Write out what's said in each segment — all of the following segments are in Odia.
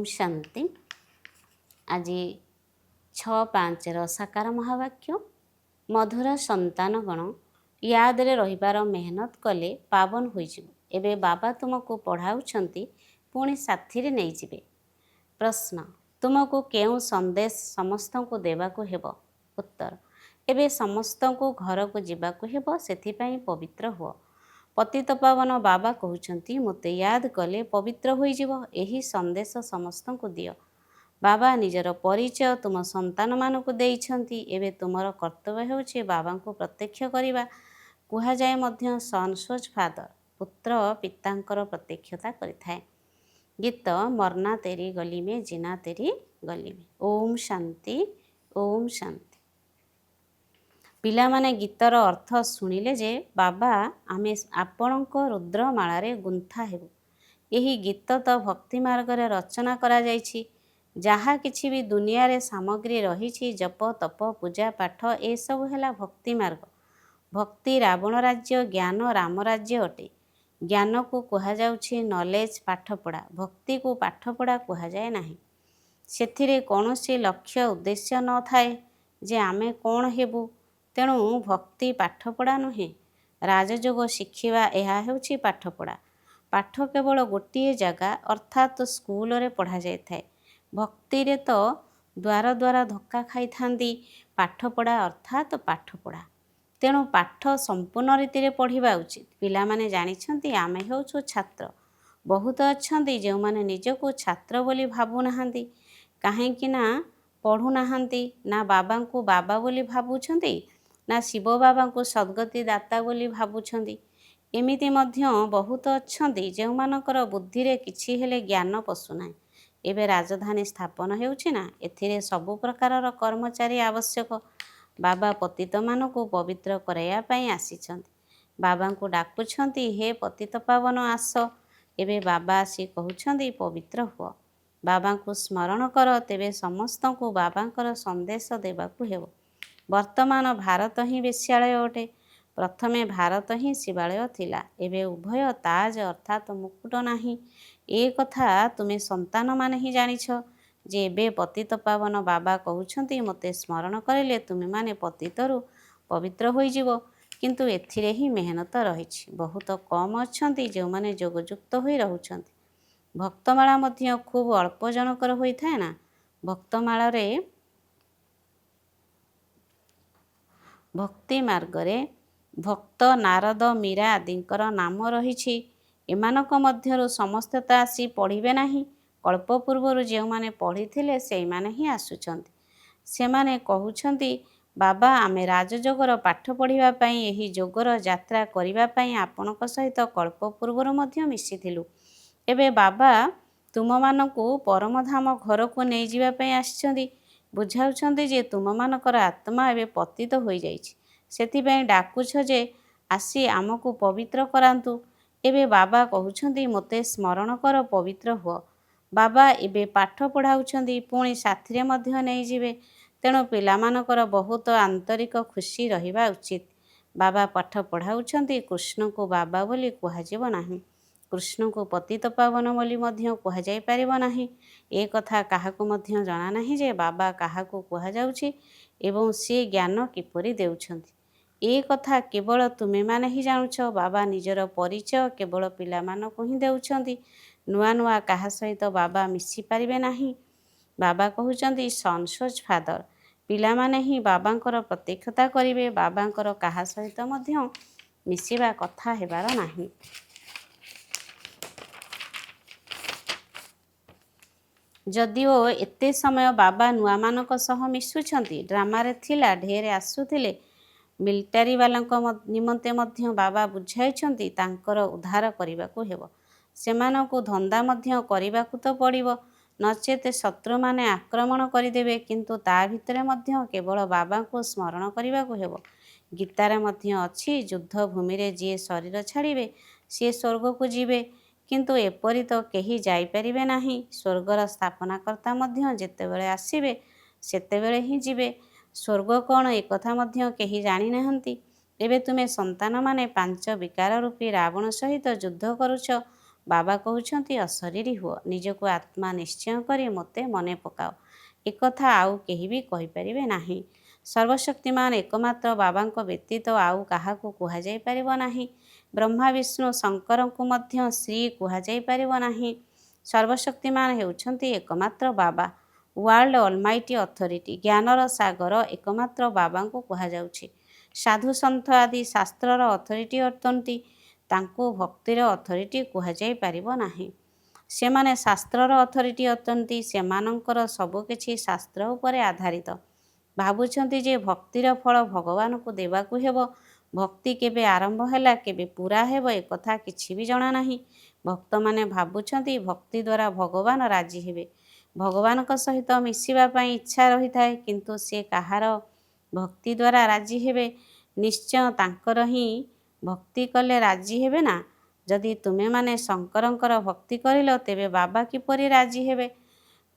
शांति। आज 6/5 साकार महावाक्य मधुर संतानगण याद रे रहिबार मेहनत कले पावन होइजिबो। एबे बाबा तुमको पढ़ाउछंती पुणी साथी रे नहीं जिबे। प्रश्न तुमको केउ संदेश समस्त को देवाको हेबो? उत्तर एबे समस्त को घर को जीवाको हेबो, सेथिपाई पवित्र हुओ। पतित पावन बाबा कहउछंती मोते याद कले पवित्र होइजिबो। एही संदेश समस्त को दियो। बाबा निजर परिचय तुम संतान मानकु देइछंती। एबे तुमर कर्तव्य हेउछि बाबा को प्रत्यक्ष करिबा। कुहा जाय मध्य सन सोज फादर पुत्र पितांकर प्रत्यक्षता करिथाय। गीत मरना तेरी गली में जिना तेरी गली में। ओम शांति ओम शांति। पिला माने गीतर अर्थ शुणिले जे बाबा आमे आपणक रुद्रमालारे गुंथा हेबु। एही गीत तो भक्ति मार्ग रे रचना करा जायछि। जहाँ किछि भी दुनिया रे सामग्री रही जप तप पूजा पाठ ए सब हैला भक्ति मार्ग। भक्ति रावण राज्य, ज्ञान राम राज्य अटे। ज्ञान को कहा जाउछि नॉलेज पाठपढ़ा, भक्ति को पाठपढ़ा कहा जाए नाही। सेथिरे कौनसी लक्ष्य उद्देश्य न थाए जे आमे कौन हेबु। तेणु भक्ति पाठपढ़ा नुहे, राजयोग शिखिबा एहा हेउछि पाठपढ़ा। पाठ केवल गोटे जगह अर्थात स्कूल रे पढ़ा जाय थाए। भक्ति रे तो द्वार द्वार धक्का खाई थांदी पाठपढ़ा अर्थात पाठपढ़ा। तेणु पाठ संपूर्ण रीति रे पढ़िबा उचित। पिला माने जानिछंती आमे हेउछु छात्र। बहुत अछंती जे माने निजको छात्र बोली भाबु नाहांती। काहेकि ना पढ़ु नाहांती, ना बाबा को बाबा बोली भाबुछंती, ना शिव बाबा को सद्गति दाता बोली भाबुछंती। एमिति मध्य बहुत अछंती जे मानकर बुद्धि रे किछि हेले ज्ञान पशु नाही। एबे राजधानी स्थापन हेउछि ना, एथिरे सब प्रकारर कर्मचारी आवश्यक। बाबा पतित मानकु पवित्र कराइया पई आसीछंती। बाबा को डाकुछंती हे पतित पावन आस। एबे बाबा आसी कहउछंती पवित्र हुओ। बाबा को स्मरण कर, तेबे समस्त को बाबांकर संदेश देबाकु हेबो। वर्तमान भारत ही वेश्यालय अटे। प्रथमे भारत ही शिवालय थिला। एबे उभय ताज अर्थात मुकुट नाही। ए कथा तुमे संतान माने ही जानिछ जे एबे पतित पावन बाबा कहउछंती मोते स्मरण करिले तुमे माने पतितरु पवित्र होई जिवो। किंतु एथिरे ही मेहनत रहिछि। बहुत कम अछंती जे माने जोगयुक्त होई रहुछंती। भक्तमाला मध्य खूब अल्प जनकर होई थाए ना। भक्तमाला रे भक्ति मार्ग रे भक्त नारद मीरा आदिंकर नाम रहिछि। एमानक मध्यरु समस्त त आसी पढ़िबे नाही। कल्प पूर्वरु जे माने पढ़िथिले सेई माने ही आसुछंती। से माने कहउछंती बाबा आमे राजयोगर पाठ पढ़िबा पई एही जोगर यात्रा करिबा पई आपणक सहित कल्प पूर्वरु मध्य मिसिथिलु। एबे बाबा तुम मानकु परमधाम घर को नहीं जिबा पई आछंती। बुझाउछंती जे तुम मानकर आत्मा एबे पतित होई जाइछि। सेथिपई डाकुछ जे आसी आमको पवित्र करांतु। एबे बाबा कहउछंती मोते स्मरण कर पवित्र हुओ। बाबा एबे पाठ पढ़ाउछंती पुणी साथी रे मध्य नहीं जिबे। तेणु पिलामानकर बहुत आंतरिक खुशी रहिबा उचित। बाबा पाठ पढ़ाउछंती कृष्ण को बाबा बोली कुहा जिवो नाही। कृष्ण को पतित पावन बोली मध्य कुहा जाई परिबो नाही। ए कथा काहाकु मध्य जणा नाही जे बाबा काहाकु कुहा जाउछि एवं से ज्ञान किपरि देउछंती। ए कथा केवल तुमे माने ही जानुछ। बाबा निजर परिचय केवल पिला मानकु ही देउछंती। नुआ नुआ काहा सहित बाबा मिसी पारिबे नाही। बाबा कहउछंती सनसोज फादर पिला माने ही बाबांकर प्रत्यक्षता करिवे। बाबांकर काहा सहित मध्य मिसिबा कथा हेबार नाही। जदिओ एते समय बाबा नुआ मानक सह मिसुछंती। ड्रामा रे थिला ढेर आसुथिले। मिलिटारी वालांक निमंते मध्य बाबा बुझाइछंती तांकर उद्धार करिबाकु हेबो। सेमानकु धंदा मध्य करिबाकु तो पड़िबो, नचेत शत्रु माने आक्रमण करिदेबे। किंतु ता भितरे मध्य केवल बाबा को स्मरण करिबाकु हेबो। गीतारे मध्य अछि युद्ध भूमि रे जे शरीर छाड़िबे से स्वर्ग को जिबे। किंतु एपरि तो केही जाई परिबे नाही। स्वर्गर स्थापनाकर्ता मध्य जेतेबेले आसिबे सेतेबेले ही जिबे। स्वर्ग कौन ए कथा मध्य केही जानि नाहंती। एबे तुमे संतान माने 5 विकार रूपी रावण सहित युद्ध करुछ। ବାବା କହୁଛନ୍ତି ଅଶରୀରୀ ହୁଅ, ନିଜକୁ ଆତ୍ମା ନିଶ୍ଚୟ କରି ମୋତେ ମନେ ପକାଅ। ଏକଥା ଆଉ କେହି ବି କହିପାରିବେ ନାହିଁ। ସର୍ବଶକ୍ତିମାନ ଏକମାତ୍ର ବାବାଙ୍କ ବ୍ୟତୀତ ଆଉ କାହାକୁ କୁହାଯାଇପାରିବ ନାହିଁ। ବ୍ରହ୍ମା ବିଷ୍ଣୁ ଶଙ୍କରଙ୍କୁ ମଧ୍ୟ ଶ୍ରୀ କୁହାଯାଇପାରିବ ନାହିଁ। ସର୍ବଶକ୍ତିମାନ ହେଉଛନ୍ତି ଏକମାତ୍ର ବାବା। ୱାର୍ଲଡ ଅଲମାଇଟି ଅଥରିଟି, ଜ୍ଞାନର ସାଗର ଏକମାତ୍ର ବାବାଙ୍କୁ କୁହାଯାଉଛି। ସାଧୁ ସନ୍ଥ ଆଦି ଶାସ୍ତ୍ରର ଅଥରିଟି ଅଟନ୍ତି। ତାଙ୍କୁ ଭକ୍ତିର ଅଥରିଟି କୁହାଯାଇପାରିବ ନାହିଁ। ସେମାନେ ଶାସ୍ତ୍ରର ଅଥରିଟି ଅଟନ୍ତି। ସେମାନଙ୍କର ସବୁକିଛି ଶାସ୍ତ୍ର ଉପରେ ଆଧାରିତ। ଭାବୁଛନ୍ତି ଯେ ଭକ୍ତିର ଫଳ ଭଗବାନଙ୍କୁ ଦେବାକୁ ହେବ। ଭକ୍ତି କେବେ ଆରମ୍ଭ ହେଲା, କେବେ ପୂରା ହେବ, ଏକଥା କିଛି ବି ଜଣା ନାହିଁ। ଭକ୍ତମାନେ ଭାବୁଛନ୍ତି ଭକ୍ତି ଦ୍ୱାରା ଭଗବାନ ରାଜି ହେବେ। ଭଗବାନଙ୍କ ସହିତ ମିଶିବା ପାଇଁ ଇଚ୍ଛା ରହିଥାଏ, କିନ୍ତୁ ସେ କାହାର ଭକ୍ତି ଦ୍ୱାରା ରାଜି ହେବେ? ନିଶ୍ଚୟ ତାଙ୍କର ହିଁ ଭକ୍ତି କଲେ ରାଜି ହେବେ ନା। ଯଦି ତୁମେମାନେ ଶଙ୍କରଙ୍କର ଭକ୍ତି କରିଲ, ତେବେ ବାବା କିପରି ରାଜି ହେବେ?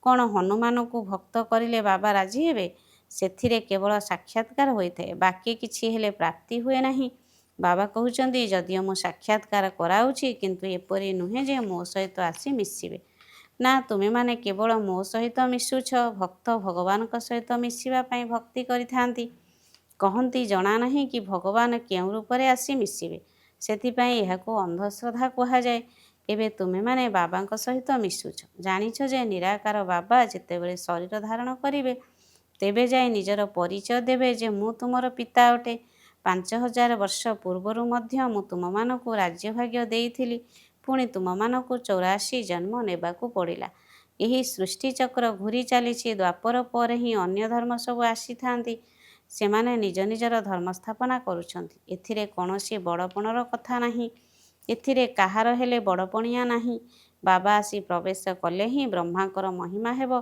କ'ଣ ହନୁମାନଙ୍କୁ ଭକ୍ତ କରିଲେ ବାବା ରାଜି ହେବେ? ସେଥିରେ କେବଳ ସାକ୍ଷାତକାର ହୋଇଥାଏ, ବାକି କିଛି ହେଲେ ପ୍ରାପ୍ତି ହୁଏ ନାହିଁ। ବାବା କହୁଛନ୍ତି ଯଦିଓ ମୁଁ ସାକ୍ଷାତକାର କରାଉଛି, କିନ୍ତୁ ଏପରି ନୁହେଁ ଯେ ମୋ ସହିତ ଆସି ମିଶିବେ। ନା, ତୁମେମାନେ କେବଳ ମୋ ସହିତ ମିଶୁଛ। ଭକ୍ତ ଭଗବାନଙ୍କ ସହିତ ମିଶିବା ପାଇଁ ଭକ୍ତି କରିଥାନ୍ତି। କହନ୍ତି ଜଣା ନାହିଁ କି ଭଗବାନ କେଉଁ ରୂପରେ ଆସି ମିଶିବେ, ସେଥିପାଇଁ ଏହାକୁ ଅନ୍ଧଶ୍ରଦ୍ଧା କୁହାଯାଏ। ଏବେ ତୁମେମାନେ ବାବାଙ୍କ ସହିତ ମିଶୁଛ। ଜାଣିଛ ଯେ ନିରାକାର ବାବା ଯେତେବେଳେ ଶରୀର ଧାରଣ କରିବେ, ତେବେ ଯାଇ ନିଜର ପରିଚୟ ଦେବେ ଯେ ମୁଁ ତୁମର ପିତା ଅଟେ। 5000 ବର୍ଷ ପୂର୍ବରୁ ମଧ୍ୟ ମୁଁ ତୁମମାନଙ୍କୁ ରାଜ୍ୟଭାଗ୍ୟ ଦେଇଥିଲି। ପୁଣି ତୁମମାନଙ୍କୁ 84 ଜନ୍ମ ନେବାକୁ ପଡ଼ିଲା। ଏହି ସୃଷ୍ଟିଚକ୍ର ଘୂରି ଚାଲିଛି। ଦ୍ୱାପର ପରେ ହିଁ ଅନ୍ୟ ଧର୍ମ ସବୁ ଆସିଥାନ୍ତି। ସେମାନେ ନିଜ ନିଜର ଧର୍ମ ସ୍ଥାପନା କରୁଛନ୍ତି। ଏଥିରେ କୌଣସି ବଡ଼ପଣର କଥା ନାହିଁ। ଏଥିରେ କାହାର ହେଲେ ବଡ଼ପଣିଆ ନାହିଁ। ବାବା ଆସି ପ୍ରବେଶ କଲେ ହିଁ ବ୍ରହ୍ମାଙ୍କର ମହିମା ହେବ,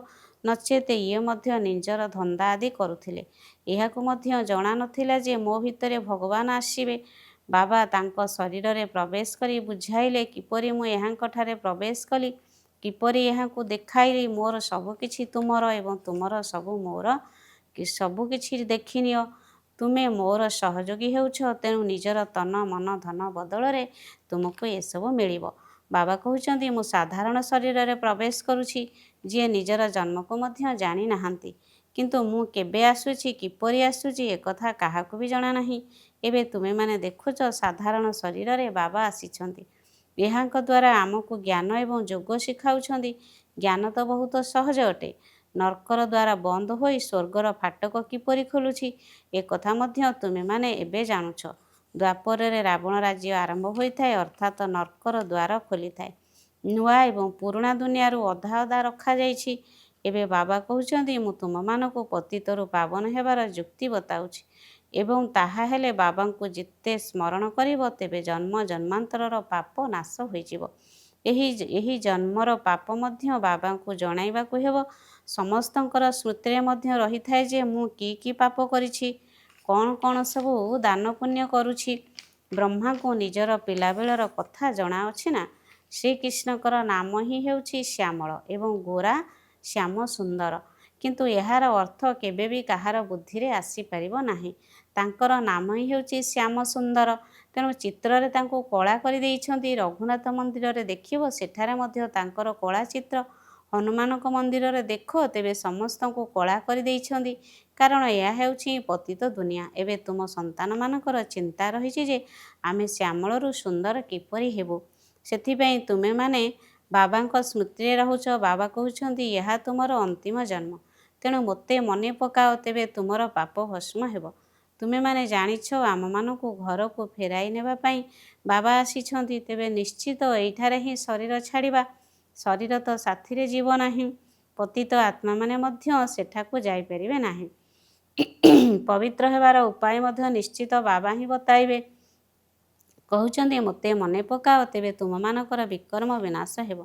ନଚେତ ଇଏ ମଧ୍ୟ ନିଜର ଧନ୍ଦା ଆଦି କରୁଥିଲେ। ଏହାକୁ ମଧ୍ୟ ଜଣା ନଥିଲା ଯେ ମୋ ଭିତରେ ଭଗବାନ ଆସିବେ। ବାବା ତାଙ୍କ ଶରୀରରେ ପ୍ରବେଶ କରି ବୁଝାଇଲେ କିପରି ମୁଁ ଏହାଙ୍କଠାରେ ପ୍ରବେଶ କଲି, କିପରି ଏହାଙ୍କୁ ଦେଖାଇଲି ମୋର ସବୁକିଛି ତୁମର ଏବଂ ତୁମର ସବୁ ମୋର। ସବୁକିଛି ଦେଖିନିଅ। ତୁମେ ମୋର ସହଯୋଗୀ ହେଉଛ, ତେଣୁ ନିଜର ତନ ମନ ଧନ ବଦଳରେ ତୁମକୁ ଏସବୁ ମିଳିବ। ବାବା କହୁଛନ୍ତି ମୁଁ ସାଧାରଣ ଶରୀରରେ ପ୍ରବେଶ କରୁଛି, ଯିଏ ନିଜର ଜନ୍ମକୁ ମଧ୍ୟ ଜାଣିନାହାନ୍ତି। କିନ୍ତୁ ମୁଁ କେବେ ଆସୁଛି, କିପରି ଆସୁଛି, ଏକଥା କାହାକୁ ବି ଜଣା ନାହିଁ। ଏବେ ତୁମେମାନେ ଦେଖୁଛ ସାଧାରଣ ଶରୀରରେ ବାବା ଆସିଛନ୍ତି। ଏହାଙ୍କ ଦ୍ୱାରା ଆମକୁ ଜ୍ଞାନ ଏବଂ ଯୋଗ ଶିଖାଉଛନ୍ତି। ଜ୍ଞାନ ତ ବହୁତ ସହଜ ଅଟେ। ନର୍କର ଦ୍ୱାରା ବନ୍ଦ ହୋଇ ସ୍ୱର୍ଗର ଫାଟକ କିପରି ଖୋଲୁଛି, ଏକଥା ମଧ୍ୟ ତୁମେମାନେ ଏବେ ଜାଣୁଛ। ଦ୍ୱାପରରେ ରାବଣ ରାଜ୍ୟ ଆରମ୍ଭ ହୋଇଥାଏ, ଅର୍ଥାତ୍ ନର୍କର ଦ୍ୱାର ଖୋଲିଥାଏ। ନୂଆ ଏବଂ ପୁରୁଣା ଦୁନିଆରୁ ଅଧା ଅଧା ରଖାଯାଇଛି। ଏବେ ବାବା କହୁଛନ୍ତି ମୁଁ ତୁମମାନଙ୍କୁ ପତିତରୁ ପାବନ ହେବାର ଯୁକ୍ତି ବତାଉଛି, ଏବଂ ତାହା ହେଲେ ବାବାଙ୍କୁ ଯେତେ ସ୍ମରଣ କରିବ, ତେବେ ଜନ୍ମ ଜନ୍ମାନ୍ତରର ପାପ ନାଶ ହୋଇଯିବ। ଏହି ଜନ୍ମର ପାପ ମଧ୍ୟ ବାବାଙ୍କୁ ଜଣାଇବାକୁ ହେବ। ସମସ୍ତଙ୍କର ସ୍ମୃତିରେ ମଧ୍ୟ ରହିଥାଏ ଯେ ମୁଁ କି ପାପ କରିଛି, କ'ଣ କ'ଣ ସବୁ ଦାନ ପୁଣ୍ୟ କରୁଛି। ବ୍ରହ୍ମାଙ୍କୁ ନିଜର ପିଲାବେଳର କଥା ଜଣାଅଛି ନା। ଶ୍ରୀକୃଷ୍ଣଙ୍କର ନାମ ହିଁ ହେଉଛି ଶ୍ୟାମଳ ଏବଂ ଗୋରା ଶ୍ୟାମ ସୁନ୍ଦର, କିନ୍ତୁ ଏହାର ଅର୍ଥ କେବେ ବି କାହାର ବୁଦ୍ଧିରେ ଆସିପାରିବ ନାହିଁ। ତାଙ୍କର ନାମ ହିଁ ହେଉଛି ଶ୍ୟାମ ସୁନ୍ଦର, ତେଣୁ ଚିତ୍ରରେ ତାଙ୍କୁ କଳା କରିଦେଇଛନ୍ତି। ରଘୁନାଥ ମନ୍ଦିରରେ ଦେଖିବ, ସେଠାରେ ମଧ୍ୟ ତାଙ୍କର କଳା ଚିତ୍ର। ହନୁମାନଙ୍କ ମନ୍ଦିରରେ ଦେଖ, ତେବେ ସମସ୍ତଙ୍କୁ କଳା କରିଦେଇଛନ୍ତି, କାରଣ ଏହା ହେଉଛି ପତିତ ଦୁନିଆ। ଏବେ ତୁମ ସନ୍ତାନମାନଙ୍କର ଚିନ୍ତା ରହିଛି ଯେ ଆମେ ଶ୍ୟାମଳରୁ ସୁନ୍ଦର କିପରି ହେବୁ। ସେଥିପାଇଁ ତୁମେମାନେ ବାବାଙ୍କ ସ୍ମୃତିରେ ରହୁଛ। ବାବା କହୁଛନ୍ତି ଏହା ତୁମର ଅନ୍ତିମ ଜନ୍ମ, ତେଣୁ ମୋତେ ମନେ ପକାଅ, ତେବେ ତୁମର ପାପ ଭସ୍ମ ହେବ। ତୁମେମାନେ ଜାଣିଛ ଆମମାନଙ୍କୁ ଘରକୁ ଫେରାଇ ନେବା ପାଇଁ ବାବା ଆସିଛନ୍ତି। ତେବେ ନିଶ୍ଚିତ ଏଇଠାରେ ହିଁ ଶରୀର ଛାଡ଼ିବା। ଶରୀର ତ ସାଥିରେ ଯିବ ନାହିଁ। ପତିତ ଆତ୍ମାମାନେ ମଧ୍ୟ ସେଠାକୁ ଯାଇପାରିବେ ନାହିଁ। ପବିତ୍ର ହେବାର ଉପାୟ ମଧ୍ୟ ନିଶ୍ଚିତ ବାବା ହିଁ ବତାଇବେ। କହୁଛନ୍ତି ମୋତେ ମନେ ପକାଅ, ତେବେ ତୁମମାନଙ୍କର ବିକର୍ମ ବିନାଶ ହେବ।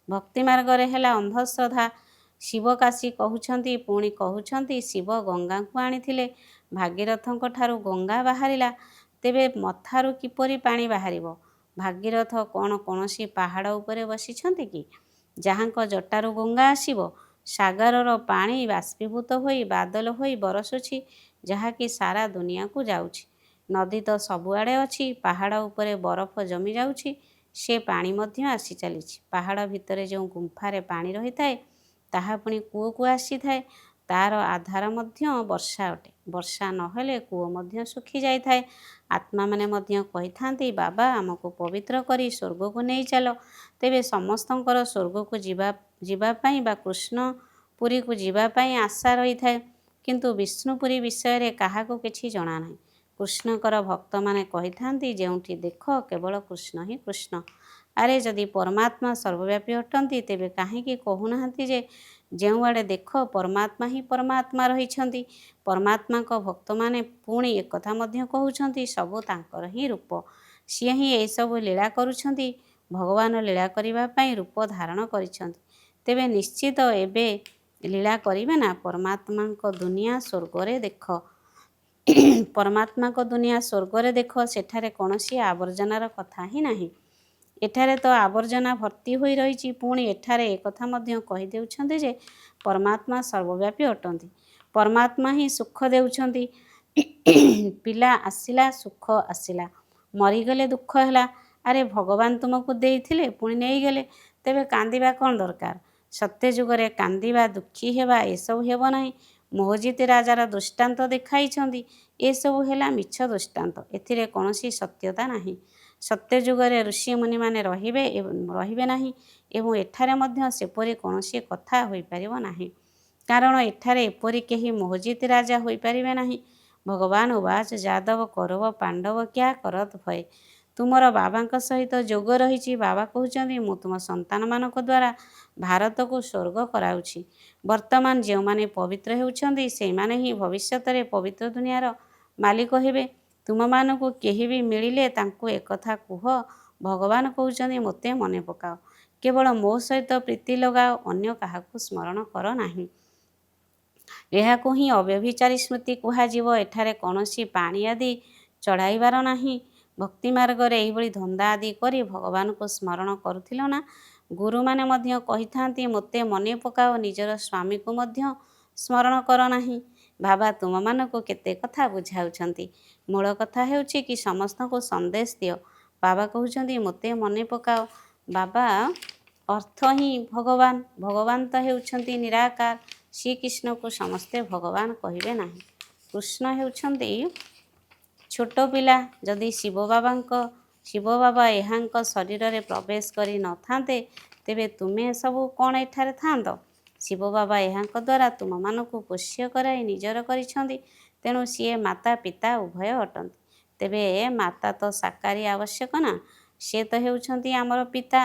ଭକ୍ତି ମାର୍ଗରେ ହେଲା ଅନ୍ଧଶ୍ରଦ୍ଧା। ଶିବ କାଶୀ କହୁଛନ୍ତି, ପୁଣି କହୁଛନ୍ତି ଶିବ ଗଙ୍ଗାକୁ ଆଣିଥିଲେ। ଭାଗୀରଥଙ୍କ ଠାରୁ ଗଙ୍ଗା ବାହାରିଲା, ତେବେ ମଥାରୁ କିପରି ପାଣି ବାହାରିବ? ଭାଗୀରଥ କ'ଣ କୌଣସି ପାହାଡ଼ ଉପରେ ବସିଛନ୍ତି କି, ଯାହାଙ୍କ ଜଟାରୁ ଗଙ୍ଗା ଆସିବ? ସାଗରର ପାଣି ବାଷ୍ପୀଭୂତ ହୋଇ ବାଦଲ ହୋଇ ବରଷୁଛି, ଯାହାକି ସାରା ଦୁନିଆକୁ ଯାଉଛି। ନଦୀ ତ ସବୁଆଡ଼େ ଅଛି। ପାହାଡ଼ ଉପରେ ବରଫ ଜମି ଯାଉଛି, ସେ ପାଣି ମଧ୍ୟ ଆସି ଚାଲିଛି। ପାହାଡ଼ ଭିତରେ ଯେଉଁ ଗୁମ୍ଫାରେ ପାଣି ରହିଥାଏ ତାହା ପୁଣି କୂଅକୁ ଆସିଥାଏ। ତାର ଆଧାର ମଧ୍ୟ ବର୍ଷା ଅଟେ। ବର୍ଷା ନହେଲେ କୂଅ ମଧ୍ୟ ଶୁଖି ଯାଇଥାଏ। ଆତ୍ମାମାନେ ମଧ୍ୟ କହିଥାନ୍ତି, ବାବା ଆମକୁ ପବିତ୍ର କରି ସ୍ୱର୍ଗକୁ ନେଇ ଚାଲ। ତେବେ ସମସ୍ତଙ୍କର ସ୍ୱର୍ଗକୁ ଯିବା ପାଇଁ ବା କୃଷ୍ଣପୁରୀକୁ ଯିବା ପାଇଁ ଆଶା ରହିଥାଏ, କିନ୍ତୁ ବିଷ୍ଣୁପୁରୀ ବିଷୟରେ କାହାକୁ କିଛି ଜଣାନାହିଁ। କୃଷ୍ଣଙ୍କର ଭକ୍ତମାନେ କହିଥାନ୍ତି, ଯେଉଁଠି ଦେଖ କେବଳ କୃଷ୍ଣ ହିଁ କୃଷ୍ଣ। ଆରେ ଯଦି ପରମାତ୍ମା ସର୍ବବ୍ୟାପୀ ଅଟନ୍ତି, ତେବେ କାହିଁକି କହୁନାହାନ୍ତି ଯେ ଯେଉଁଆଡ଼େ ଦେଖ ପରମାତ୍ମା ହିଁ ପରମାତ୍ମା ରହିଛନ୍ତି। ପରମାତ୍ମାଙ୍କ ଭକ୍ତମାନେ ପୁଣି ଏକଥା ମଧ୍ୟ କହୁଛନ୍ତି, ସବୁ ତାଙ୍କର ହିଁ ରୂପ, ସିଏ ହିଁ ଏସବୁ ଲୀଳା କରୁଛନ୍ତି। ଭଗବାନ ଲୀଳା କରିବା ପାଇଁ ରୂପ ଧାରଣ କରିଛନ୍ତି, ତେବେ ନିଶ୍ଚିତ ଏବେ ଲୀଳା କରିବେ ନା। ପରମାତ୍ମାଙ୍କ ଦୁନିଆ ସ୍ୱର୍ଗରେ ଦେଖ ପରମାତ୍ମାଙ୍କ ଦୁନିଆ ସ୍ୱର୍ଗରେ ଦେଖ, ସେଠାରେ କୌଣସି ଆବର୍ଜନାର କଥା ହିଁ ନାହିଁ। ଏଠାରେ ତ ଆବର୍ଜନା ଭର୍ତ୍ତି ହୋଇ ରହିଛି। ପୁଣି ଏଠାରେ ଏକଥା ମଧ୍ୟ କହିଦେଉଛନ୍ତି ଯେ ପରମାତ୍ମା ସର୍ବବ୍ୟାପୀ ଅଟନ୍ତି। ପରମାତ୍ମା ହିଁ ସୁଖ ଦେଉଛନ୍ତି। ପିଲା ଆସିଲା, ସୁଖ ଆସିଲା, ମରିଗଲେ ଦୁଃଖ ହେଲା। ଆରେ ଭଗବାନ ତୁମକୁ ଦେଇଥିଲେ ପୁଣି ନେଇଗଲେ, ତେବେ କାନ୍ଦିବା କ'ଣ ଦରକାର? ସତ୍ୟ ଯୁଗରେ କାନ୍ଦିବା, ଦୁଃଖୀ ହେବା ଏସବୁ ହେବ ନାହିଁ। ମୋହଜିତ ରାଜାର ଦୃଷ୍ଟାନ୍ତ ଦେଖାଇଛନ୍ତି, ଏସବୁ ହେଲା ମିଛ ଦୃଷ୍ଟାନ୍ତ, ଏଥିରେ କୌଣସି ସତ୍ୟତା ନାହିଁ। ସତ୍ୟ ଯୁଗରେ ଋଷିମୁନିମାନେ ରହିବେ ନାହିଁ ଏବଂ ଏଠାରେ ମଧ୍ୟ ସେପରି କୌଣସି କଥା ହୋଇପାରିବ ନାହିଁ, କାରଣ ଏଠାରେ ଏପରି କେହି ମୋହଜିତ ରାଜା ହୋଇପାରିବେ ନାହିଁ। ଭଗବାନ ଉବାଚ ଯାଦବ କୌରବ ପାଣ୍ଡବ କ୍ୟା କରତ ଭୟ। ତୁମର ବାବାଙ୍କ ସହିତ ଯୋଗ ରହିଛି। ବାବା କହୁଛନ୍ତି, ମୁଁ ତୁମ ସନ୍ତାନମାନଙ୍କ ଦ୍ୱାରା ଭାରତକୁ ସ୍ୱର୍ଗ କରାଉଛି। ବର୍ତ୍ତମାନ ଯେଉଁମାନେ ପବିତ୍ର ହେଉଛନ୍ତି ସେଇମାନେ ହିଁ ଭବିଷ୍ୟତରେ ପବିତ୍ର ଦୁନିଆର ମାଲିକ ହେବେ। ତୁମମାନଙ୍କୁ କେହି ବି ମିଳିଲେ ତାଙ୍କୁ ଏକଥା କୁହ, ଭଗବାନ କହୁଛନ୍ତି, ମୋତେ ମନେ ପକାଅ, କେବଳ ମୋ ସହିତ ପ୍ରୀତି ଲଗାଅ, ଅନ୍ୟ କାହାକୁ ସ୍ମରଣ କର ନାହିଁ। ଏହାକୁ ହିଁ ଅବ୍ୟଭିଚାରୀ ସ୍ମୃତି କୁହାଯିବ। ଏଠାରେ କୌଣସି ପାଣି ଆଦି ଚଢ଼ାଇବାର ନାହିଁ। ଭକ୍ତି ମାର୍ଗରେ ଏହିଭଳି ଧନ୍ଦା ଆଦି କରି ଭଗବାନଙ୍କୁ ସ୍ମରଣ କରୁଥିଲ ନା। ଗୁରୁମାନେ ମଧ୍ୟ କହିଥାନ୍ତି, ମୋତେ ମନେ ପକାଅ, ନିଜର ସ୍ୱାମୀକୁ ମଧ୍ୟ ସ୍ମରଣ କର ନାହିଁ। ବାବା ତୁମମାନଙ୍କୁ କେତେ କଥା ବୁଝାଉଛନ୍ତି। ମୂଳ କଥା ହେଉଛି କି ସମସ୍ତଙ୍କୁ ସନ୍ଦେଶ ଦିଅ। ବାବା କହୁଛନ୍ତି, ମୋତେ ମନେ ପକାଅ। ବାବା ଅର୍ଥ ହିଁ ଭଗବାନ। ଭଗବାନ ତ ହେଉଛନ୍ତି ନିରାକାର। ଶ୍ରୀକୃଷ୍ଣକୁ ସମସ୍ତେ ଭଗବାନ କହିବେ ନାହିଁ। କୃଷ୍ଣ ହେଉଛନ୍ତି ଛୋଟ ପିଲା। ଯଦି ଶିବ ବାବା ଏହାଙ୍କ ଶରୀରରେ ପ୍ରବେଶ କରି ନଥାନ୍ତେ, ତେବେ ତୁମେ ସବୁ କ'ଣ ଏଠାରେ ଥାନ୍ତ? ଶିବ ବାବା ଏହାଙ୍କ ଦ୍ୱାରା ତୁମମାନଙ୍କୁ ପୋଷ୍ୟ କରାଇ ନିଜର କରିଛନ୍ତି, ତେଣୁ ସିଏ ମାତା ପିତା ଉଭୟ ଅଟନ୍ତି। ତେବେ ମାତା ତ ସାକାରୀ ଆବଶ୍ୟକ ନା, ସେ ତ ହେଉଛନ୍ତି ଆମର ପିତା।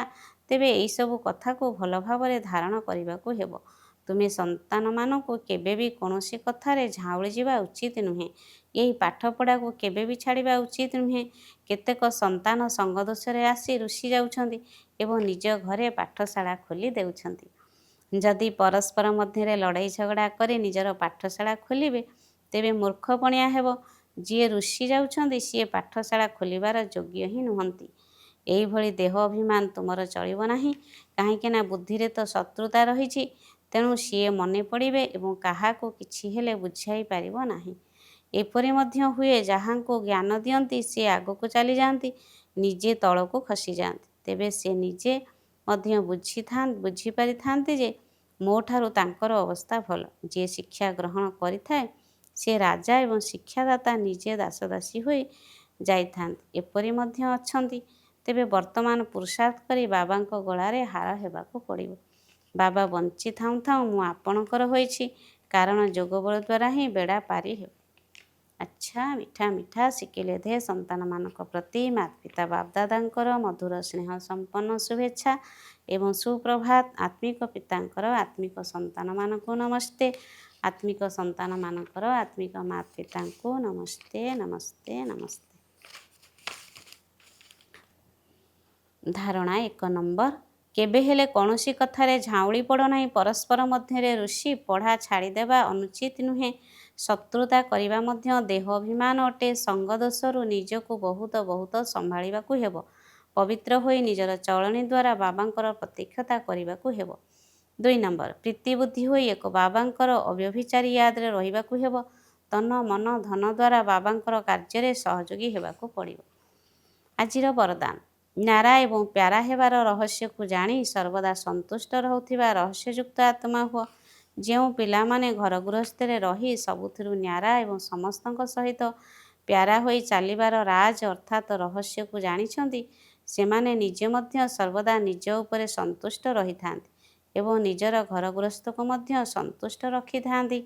ତେବେ ଏହିସବୁ କଥାକୁ ଭଲ ଭାବରେ ଧାରଣ କରିବାକୁ ହେବ। ତୁମେ ସନ୍ତାନମାନଙ୍କୁ କେବେ ବି କୌଣସି କଥାରେ ଝାଉଁଳି ଯିବା ଉଚିତ ନୁହେଁ। ଏହି ପାଠପଢ଼ାକୁ କେବେ ବି ଛାଡ଼ିବା ଉଚିତ ନୁହେଁ। କେତେକ ସନ୍ତାନ ସଙ୍ଗ ଦୋଷରେ ଆସି ରୁଷି ଯାଉଛନ୍ତି ଏବଂ ନିଜ ଘରେ ପାଠଶାଳା ଖୋଲି ଦେଉଛନ୍ତି। ଯଦି ପରସ୍ପର ମଧ୍ୟରେ ଲଢ଼େଇ ଝଗଡ଼ା କରି ନିଜର ପାଠଶାଳା ଖୋଲିବେ, ତେବେ ମୂର୍ଖପଣିଆ ହେବ। ଯିଏ ରୁଷି ଯାଉଛନ୍ତି ସିଏ ପାଠଶାଳା ଖୋଲିବାର ଯୋଗ୍ୟ ହିଁ ନୁହନ୍ତି। ଏହିଭଳି ଦେହ ଅଭିମାନ ତୁମର ଚଳିବ ନାହିଁ, କାହିଁକି ନା ବୁଦ୍ଧିରେ ତ ଶତ୍ରୁତା ରହିଛି। ତେଣୁ ସିଏ ମନେ ପଡ଼ିବେ ଏବଂ କାହାକୁ କିଛି ହେଲେ ବୁଝାଇ ପାରିବ ନାହିଁ। ଏପରି ମଧ୍ୟ ହୁଏ, ଯାହାଙ୍କୁ ଜ୍ଞାନ ଦିଅନ୍ତି ସେ ଆଗକୁ ଚାଲିଯାଆନ୍ତି, ନିଜେ ତଳକୁ ଖସିଯାଆନ୍ତି। ତେବେ ସେ ନିଜେ ମଧ୍ୟ ବୁଝିପାରିଥାନ୍ତି ଯେ ମୋ ଠାରୁ ତାଙ୍କର ଅବସ୍ଥା ଭଲ। ଯିଏ ଶିକ୍ଷା ଗ୍ରହଣ କରିଥାଏ ସେ ରାଜା ଏବଂ ଶିକ୍ଷାଦାତା ନିଜେ ଦାସଦାସୀ ହୋଇ ଯାଇଥାନ୍ତି। ଏପରି ମଧ୍ୟ ଅଛନ୍ତି। ତେବେ ବର୍ତ୍ତମାନ ପୁରୁଷାର୍ଥ କରି ବାବାଙ୍କ ଗଳାରେ ହାର ହେବାକୁ ପଡ଼ିବ। ବାବା ବଞ୍ଚି ଥାଉଁ ଥାଉଁ ମୁଁ ଆପଣଙ୍କର ହୋଇଛି, କାରଣ ଯୋଗ ବଳ ଦ୍ୱାରା ହିଁ ବେଡ଼ା ପାରି ହେବ। ଆଚ୍ଛା, ମିଠା ମିଠା ଶିଖିଲେ ଦେ ସନ୍ତାନମାନଙ୍କ ପ୍ରତି ମାତା ବାପଦାଦାଙ୍କର ମଧୁର ସ୍ନେହ ସମ୍ପନ୍ନ ଶୁଭେଚ୍ଛା ଏବଂ ସୁପ୍ରଭାତ। ଆତ୍ମିକ ପିତାଙ୍କର ଆତ୍ମିକ ସନ୍ତାନମାନଙ୍କୁ ନମସ୍ତେ। ଆତ୍ମିକ ସନ୍ତାନମାନଙ୍କର ଆତ୍ମିକ ମାତା ପିତାଙ୍କୁ ନମସ୍ତେ ନମସ୍ତେ ନମସ୍ତେ। ଧାରଣା 1 ନମ୍ବର। କେବେ ହେଲେ କୌଣସି କଥାରେ ଝାଉଁଳି ପଡ଼ ନାହିଁ। ପରସ୍ପର ମଧ୍ୟରେ ରୁଷି ପଢ଼ା ଛାଡ଼ିଦେବା ଅନୁଚିତ ନୁହେଁ। ଶତ୍ରୁତା କରିବା ମଧ୍ୟ ଦେହ ଅଭିମାନ ଅଟେ। ସଙ୍ଗ ଦୋଷରୁ ନିଜକୁ ବହୁତ ସମ୍ଭାଳିବାକୁ ହେବ। ପବିତ୍ର ହୋଇ ନିଜର ଚଳଣି ଦ୍ୱାରା ବାବାଙ୍କର ପ୍ରତୀକ୍ଷତା କରିବାକୁ ହେବ। 2 ନମ୍ବର। ପ୍ରୀତି ବୁଦ୍ଧି ହୋଇ ଏକ ବାବାଙ୍କର ଅବ୍ୟଭିଚାରୀ ୟାଦରେ ରହିବାକୁ ହେବ। ତନ ମନ ଧନ ଦ୍ୱାରା ବାବାଙ୍କର କାର୍ଯ୍ୟରେ ସହଯୋଗୀ ହେବାକୁ ପଡ଼ିବ। ଆଜିର ବରଦାନ। ନ୍ୟାରା ଏବଂ ପ୍ୟାରା ହେବାର ରହସ୍ୟକୁ ଜାଣି ସର୍ବଦା ସନ୍ତୁଷ୍ଟ ରହୁଥିବା ରହସ୍ୟଯୁକ୍ତ ଆତ୍ମା ହୁଅ। ଯେଉଁ ପିଲାମାନେ ଘର ଗୃହସ୍ଥରେ ରହି ସବୁଥିରୁ ନ୍ୟାରା ଏବଂ ସମସ୍ତଙ୍କ ସହିତ ପ୍ୟାରା ହୋଇ ଚାଲିବାର ରାଜ ଅର୍ଥାତ୍ ରହସ୍ୟକୁ ଜାଣିଛନ୍ତି, ସେମାନେ ନିଜେ ମଧ୍ୟ ସର୍ବଦା ନିଜ ଉପରେ ସନ୍ତୁଷ୍ଟ ରହିଥାନ୍ତି ଏବଂ ନିଜର ଘର ଗୃହସ୍ଥକୁ ମଧ୍ୟ ସନ୍ତୁଷ୍ଟ ରଖିଥାନ୍ତି।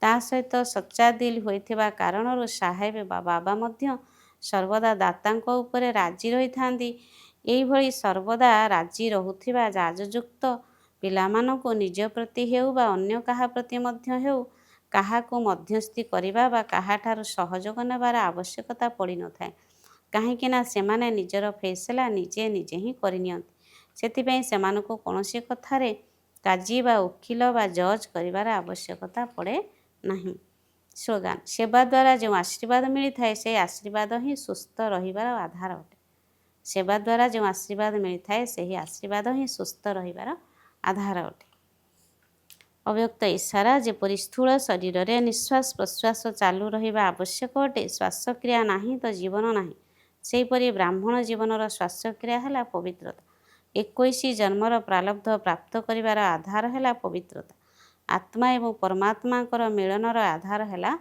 ତା ସହିତ ସଚ୍ଚା ଦିଲ୍ ହୋଇଥିବା କାରଣରୁ ସାହେବ ବା ବାବା ମଧ୍ୟ ସର୍ବଦା ଦାତାଙ୍କ ଉପରେ ରାଜି ରହିଥାନ୍ତି। ଏହିଭଳି ସର୍ବଦା ରାଜି ରହୁଥିବା ରାଜଯୁକ୍ତ ପିଲାମାନଙ୍କୁ ନିଜ ପ୍ରତି ହେଉ ବା ଅନ୍ୟ କାହା ପ୍ରତି ମଧ୍ୟ ହେଉ କାହାକୁ ମଧ୍ୟସ୍ଥି କରିବା ବା କାହାଠାରୁ ସହଯୋଗ ନେବାର ଆବଶ୍ୟକତା ପଡ଼ିନଥାଏ, କାହିଁକିନା ସେମାନେ ନିଜର ଫୈସଲା ନିଜେ ନିଜେ ହିଁ କରିନିଅନ୍ତି। ସେଥିପାଇଁ ସେମାନଙ୍କୁ କୌଣସି କଥାରେ କାଜୀ ବା ଓକିଲ ବା ଜଜ୍ କରିବାର ଆବଶ୍ୟକତା ପଡ଼େ ନାହିଁ। ସ୍ଲୋଗାନ: ସେବା ଦ୍ୱାରା ଯେଉଁ ଆଶୀର୍ବାଦ ମିଳିଥାଏ, ସେହି ଆଶୀର୍ବାଦ ହିଁ ସୁସ୍ଥ ରହିବାର ଆଧାର ଅଟେ। ସେବା ଦ୍ୱାରା ଯେଉଁ ଆଶୀର୍ବାଦ ମିଳିଥାଏ, ସେହି ଆଶୀର୍ବାଦ ହିଁ ସୁସ୍ଥ ରହିବାର ଆଧାର ଅଟେ। ଅବ୍ୟକ୍ତ ଇସାରା: ଯେପରି ସ୍ଥୂଳ ଶରୀରରେ ନିଶ୍ୱାସ ପ୍ରଶ୍ୱାସ ଚାଲୁ ରହିବା ଆବଶ୍ୟକ ଅଟେ, ଶ୍ୱାସକ୍ରିୟା ନାହିଁ ତ ଜୀବନ ନାହିଁ, ସେହିପରି ବ୍ରାହ୍ମଣ ଜୀବନର ଶ୍ୱାସକ୍ରିୟା ହେଲା ପବିତ୍ରତା। 21 ଜନ୍ମର ପ୍ରାରବ୍ଧ ପ୍ରାପ୍ତ କରିବାର ଆଧାର ହେଲା ପବିତ୍ରତା। ଆତ୍ମା ଏବଂ ପରମାତ୍ମାଙ୍କର ମିଳନର ଆଧାର ହେଲା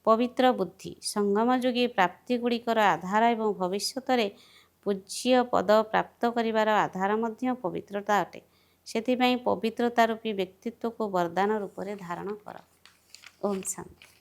ପବିତ୍ର ବୁଦ୍ଧି। ସଙ୍ଗମଯୋଗୀ ପ୍ରାପ୍ତିଗୁଡ଼ିକର ଆଧାର ଏବଂ ଭବିଷ୍ୟତରେ ପୂଜ୍ୟ ପଦ ପ୍ରାପ୍ତ କରିବାର ଆଧାର ମଧ୍ୟ ପବିତ୍ରତା ଅଟେ। ସେଥିପାଇଁ ପବିତ୍ରତା ରୂପୀ ବ୍ୟକ୍ତିତ୍ୱକୁ ବରଦାନ ରୂପରେ ଧାରଣ କର। ଓମ୍ ଶାନ୍ତି।